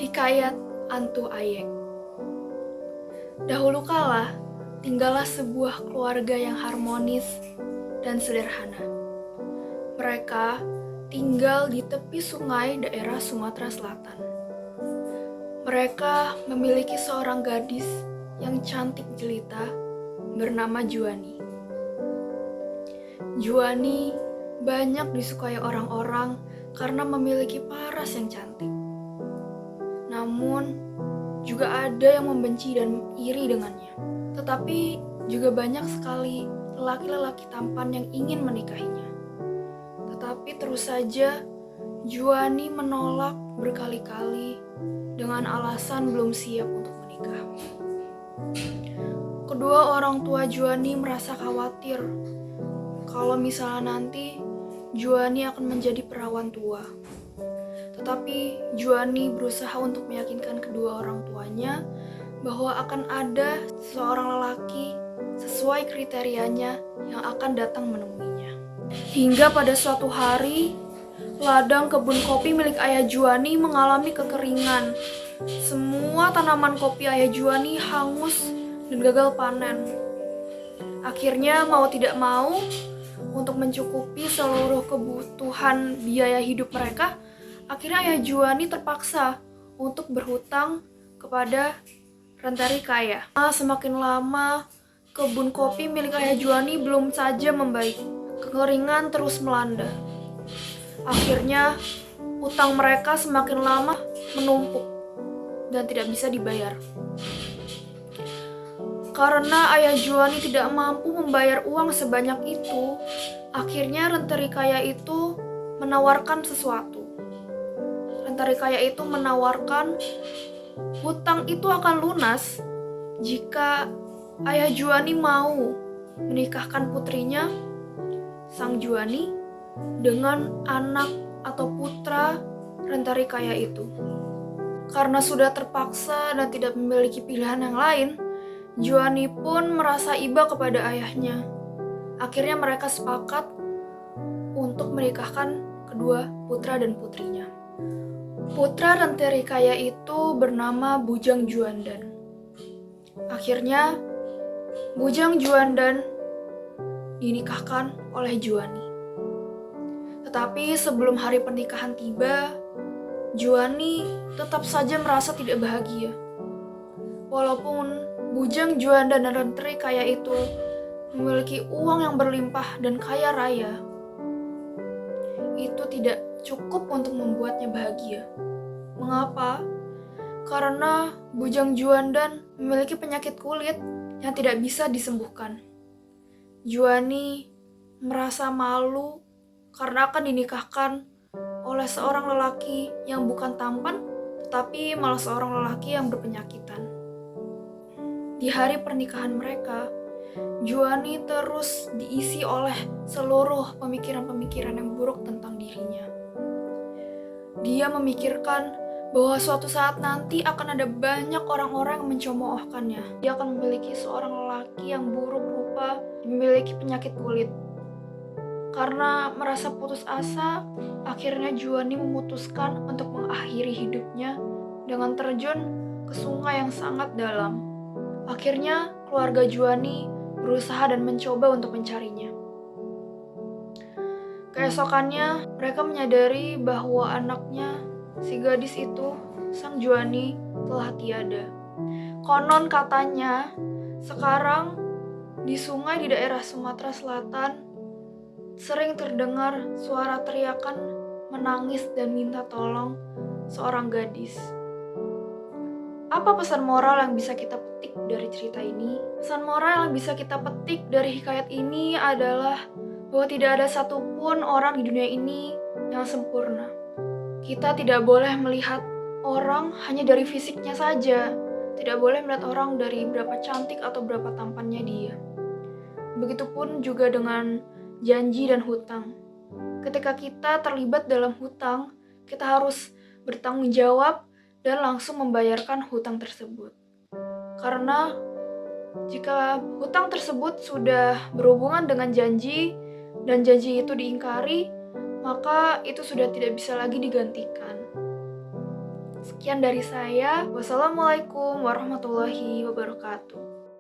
Hikayat Antu Ayek. Dahulu kala, tinggallah sebuah keluarga yang harmonis dan sederhana. Mereka tinggal di tepi sungai daerah Sumatera Selatan. Mereka memiliki seorang gadis yang cantik jelita bernama Juani. Juani banyak disukai orang-orang karena memiliki paras yang cantik. Namun, juga ada yang membenci dan iri dengannya. Tetapi juga banyak sekali lelaki-lelaki tampan yang ingin menikahinya. Tetapi terus saja, Juani menolak berkali-kali dengan alasan belum siap untuk menikah. Kedua orang tua Juani merasa khawatir kalau misalnya nanti Juani akan menjadi perawan tua. Tetapi Juani berusaha untuk meyakinkan kedua orang tuanya bahwa akan ada seorang lelaki sesuai kriterianya yang akan datang menemuinya. Hingga pada suatu hari, ladang kebun kopi milik ayah Juani mengalami kekeringan. Semua tanaman kopi ayah Juani hangus dan gagal panen. Akhirnya mau tidak mau, untuk mencukupi seluruh kebutuhan biaya hidup mereka, akhirnya ayah Juani terpaksa untuk berhutang kepada Renteri Kaya. Semakin lama, kebun kopi milik ayah Juani belum saja membaik. Kekeringan terus melanda. Akhirnya, utang mereka semakin lama menumpuk dan tidak bisa dibayar. Karena ayah Juani tidak mampu membayar uang sebanyak itu, akhirnya Renteri Kaya itu menawarkan sesuatu. Renteri Kaya itu menawarkan hutang itu akan lunas jika ayah Juani mau menikahkan putrinya, sang Juani, dengan anak atau putra Renteri Kaya itu. Karena sudah terpaksa dan tidak memiliki pilihan yang lain, Juani pun merasa iba kepada ayahnya. Akhirnya mereka sepakat untuk menikahkan kedua putra dan putrinya. Putra Renteri Kaya itu bernama Bujang Juandan. Akhirnya, Bujang Juandan dinikahkan oleh Juani. Tetapi sebelum hari pernikahan tiba, Juani tetap saja merasa tidak bahagia. Walaupun Bujang Juandan dan Renteri Kaya itu memiliki uang yang berlimpah dan kaya raya, itu tidak cukup untuk membuatnya bahagia. Mengapa? Karena Bujang Juandan memiliki penyakit kulit yang tidak bisa disembuhkan. Juani merasa malu karena akan dinikahkan oleh seorang lelaki yang bukan tampan, tetapi malah seorang lelaki yang berpenyakitan. Di hari pernikahan mereka, Juani terus diisi oleh seluruh pemikiran-pemikiran yang buruk tentang dirinya. Dia memikirkan bahwa suatu saat nanti akan ada banyak orang-orang yang mencemoohkannya. Dia akan memiliki seorang lelaki yang buruk rupa, memiliki penyakit kulit. Karena merasa putus asa, akhirnya Juani memutuskan untuk mengakhiri hidupnya dengan terjun ke sungai yang sangat dalam. Akhirnya keluarga Juani berusaha dan mencoba untuk mencarinya. Keesokannya, mereka menyadari bahwa anaknya, si gadis itu, sang Juani, telah tiada. Konon katanya, sekarang di sungai di daerah Sumatera Selatan, sering terdengar suara teriakan menangis dan minta tolong seorang gadis. Apa pesan moral yang bisa kita petik dari cerita ini? Pesan moral yang bisa kita petik dari hikayat ini adalah bahwa tidak ada satupun orang di dunia ini yang sempurna. Kita tidak boleh melihat orang hanya dari fisiknya saja. Tidak boleh melihat orang dari berapa cantik atau berapa tampannya dia. Begitupun juga dengan janji dan hutang. Ketika kita terlibat dalam hutang, kita harus bertanggung jawab dan langsung membayarkan hutang tersebut. Karena jika hutang tersebut sudah berhubungan dengan janji dan janji itu diingkari, maka itu sudah tidak bisa lagi digantikan. Sekian dari saya. Wassalamualaikum warahmatullahi wabarakatuh.